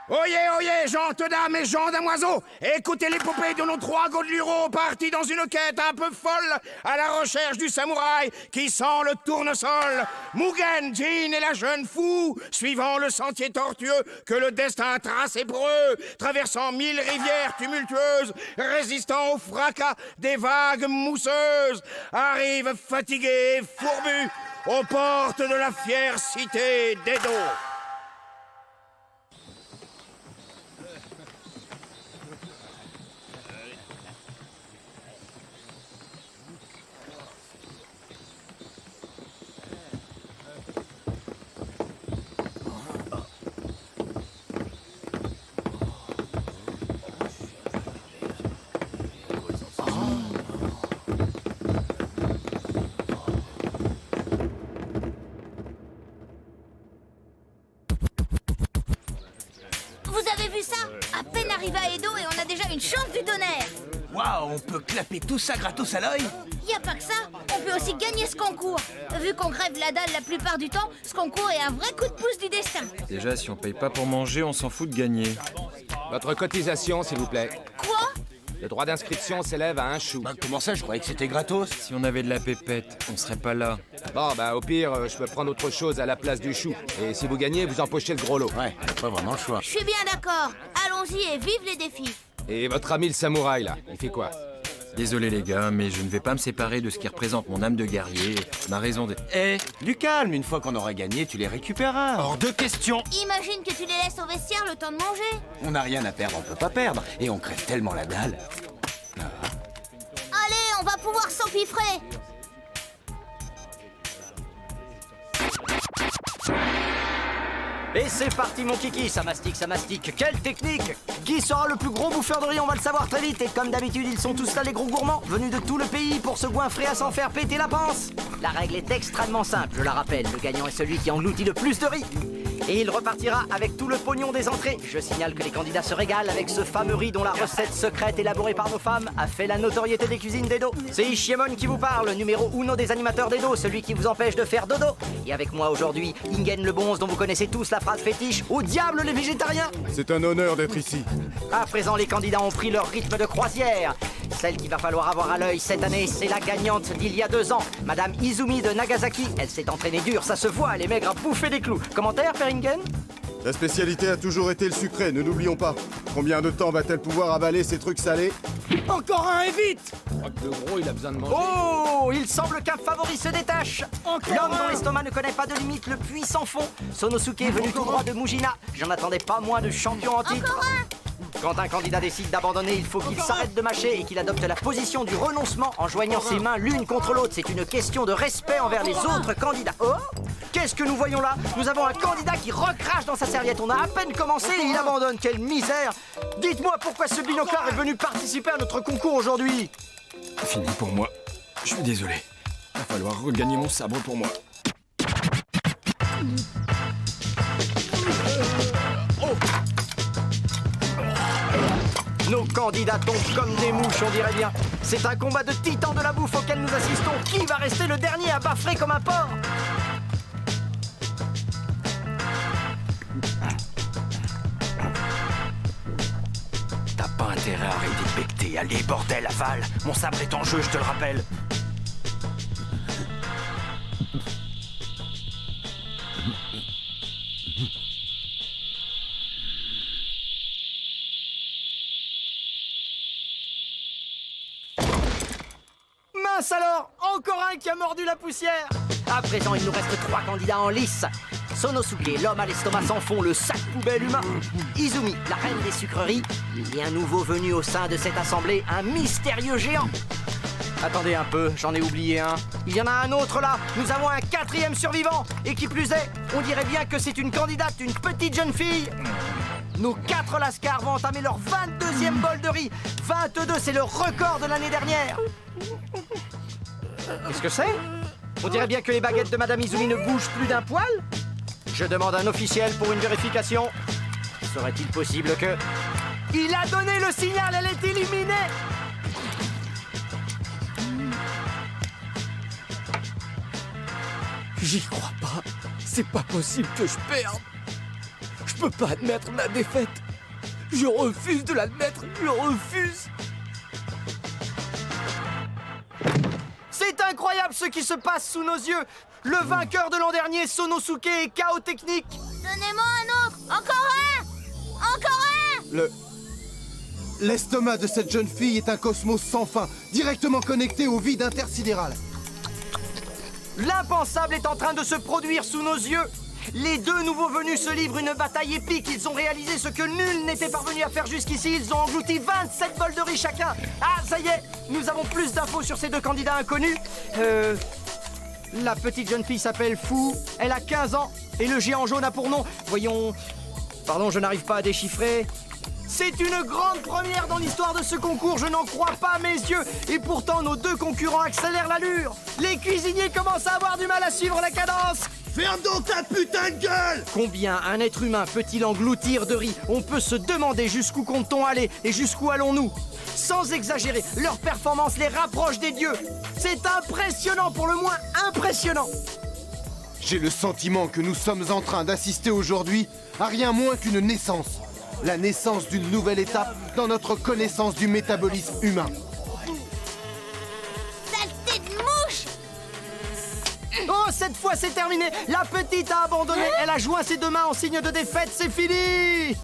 Oyez, oyez, gentes dames et gens damoiseaux, écoutez l'épopée de nos trois godelureaux partis dans une quête un peu folle à la recherche du samouraï qui sent le tournesol. Mugen, Jin et la jeune fou, suivant le sentier tortueux que le destin a tracé pour eux, traversant 1000 rivières tumultueuses, résistant au fracas des vagues mousseuses, arrivent fatigués et fourbus aux portes de la fière cité d'Edo. Vous avez vu ça? À peine arrivé à Edo et on a déjà une chance du tonnerre. Waouh, on peut clapper tout ça gratos à l'œil? Y a pas que ça, on peut aussi gagner ce concours. Vu qu'on crève la dalle la plupart du temps, ce concours est un vrai coup de pouce du destin. Déjà, si on paye pas pour manger, on s'en fout de gagner. Votre cotisation, s'il vous plaît. Quoi? Le droit d'inscription s'élève à 1 chou. Bah comment ça, je croyais que c'était gratos. Si on avait de la pépette, on serait pas là. Bon, bah au pire, je peux prendre autre chose à la place du chou. Et si vous gagnez, vous empochez le gros lot. Ouais, pas vraiment le choix. Je suis bien d'accord. Allons-y et vive les défis. Et votre ami le samouraï, là, il fait quoi? Désolé les gars, mais je ne vais pas me séparer de ce qui représente mon âme de guerrier, ma raison d'être. Eh, du calme, une fois qu'on aura gagné, tu les récupéreras. Hors de question! Imagine que tu les laisses au vestiaire le temps de manger. On n'a rien à perdre, on peut pas perdre. Et on crève tellement la dalle. Allez, on va pouvoir s'empiffrer. Et c'est parti mon kiki, ça mastique, quelle technique! Qui sera le plus gros bouffeur de riz, on va le savoir très vite. Et comme d'habitude, ils sont tous là les gros gourmands, venus de tout le pays pour se goinfrer à s'en faire péter la panse. La règle est extrêmement simple, je la rappelle, le gagnant est celui qui engloutit le plus de riz. Et il repartira avec tout le pognon des entrées. Je signale que les candidats se régalent avec ce fameux riz dont la recette secrète élaborée par nos femmes a fait la notoriété des cuisines d'Edo. C'est Ishiemon qui vous parle, numéro 1 des animateurs d'Edo, celui qui vous empêche de faire dodo. Et avec moi aujourd'hui, Ingen le Bonze dont vous connaissez tous la phrase fétiche, au diable les végétariens. C'est un honneur d'être ici. À présent, les candidats ont pris leur rythme de croisière. Celle qu'il va falloir avoir à l'œil cette année, c'est la gagnante d'il y a 2 ans, Madame Izumi de Nagasaki. Elle s'est entraînée dur, ça se voit, elle est maigre à bouffer des clous. Commentaire, Peringen? La spécialité a toujours été le sucré, ne l'oublions pas. Combien de temps va-t-elle pouvoir avaler ces trucs salés? Encore un et vite! Je crois que le gros, il a besoin de manger. Oh, il semble qu'un favori se détache. L'homme dont l'estomac ne connaît pas de limite, le puissant fond. Sonosuke est venu tout droit de Mujina. J'en attendais pas moins de champion en titre. Quand un candidat décide d'abandonner, il faut qu'il s'arrête de mâcher et qu'il adopte la position du renoncement en joignant ses mains l'une contre l'autre. C'est une question de respect envers les autres candidats. Oh, qu'est-ce que nous voyons là? Nous avons un candidat qui recrache dans sa serviette. On a à peine commencé et il abandonne. Quelle misère! Dites-moi pourquoi ce binoclard est venu participer à notre concours aujourd'hui? Fini pour moi. Je suis désolé. Va falloir regagner mon sabre pour moi. Nos candidats tombent comme des mouches, on dirait bien. C'est un combat de titans de la bouffe auquel nous assistons. Qui va rester le dernier à baffrer comme un porc? T'as pas intérêt à arrêter de becter. Allez, bordel, avale. Mon sabre est en jeu, je te le rappelle. Mince alors, encore un qui a mordu la poussière. À présent, il nous reste 3 candidats en lice. Sonosuke, l'homme à l'estomac sans fond, le sac poubelle humain. Izumi, la reine des sucreries. Et un nouveau venu au sein de cette assemblée, un mystérieux géant. Attendez un peu, j'en ai oublié un. Il y en a un autre là. Nous avons un 4e survivant. Et qui plus est, on dirait bien que c'est une candidate, une petite jeune fille. Nos 4 lascars vont entamer leur 22e bol de riz. 22, c'est le record de l'année dernière. Qu'est-ce que c'est? On dirait bien que les baguettes de Madame Izumi ne bougent plus d'un poil. Je demande un officiel pour une vérification. Serait-il possible que... Il a donné le signal, elle est éliminée. J'y crois pas. C'est pas possible que je perde. Je Je peux pas admettre la défaite. Je refuse de l'admettre, je refuse. C'est incroyable ce qui se passe sous nos yeux. Le vainqueur de l'an dernier, Sonosuke, est KO technique. Donnez-moi un autre. Encore un. Encore un. L'estomac de cette jeune fille est un cosmos sans fin, directement connecté au vide intersidéral. L'impensable est en train de se produire sous nos yeux. Les deux nouveaux venus se livrent une bataille épique. Ils ont réalisé ce que nul n'était parvenu à faire jusqu'ici. Ils ont englouti 27 bols de riz chacun. Ah, ça y est, nous avons plus d'infos sur ces deux candidats inconnus. La petite jeune fille s'appelle Fu. Elle a 15 ans. Et le géant jaune a pour nom... Voyons... Pardon, je n'arrive pas à déchiffrer... C'est une grande première dans l'histoire de ce concours, je n'en crois pas mes yeux. Et pourtant, nos deux concurrents accélèrent l'allure. Les cuisiniers commencent à avoir du mal à suivre la cadence. Ferme donc ta putain de gueule! Combien un être humain peut-il engloutir de riz? On peut se demander jusqu'où compte-t-on aller et jusqu'où allons-nous? Sans exagérer, leur performance les rapproche des dieux. C'est impressionnant, pour le moins impressionnant. J'ai le sentiment que nous sommes en train d'assister aujourd'hui à rien moins qu'une naissance. La naissance d'une nouvelle étape dans notre connaissance du métabolisme humain. Saleté de mouche. Oh, cette fois c'est terminé. La petite a abandonné. Elle a joint ses deux mains en signe de défaite. C'est fini.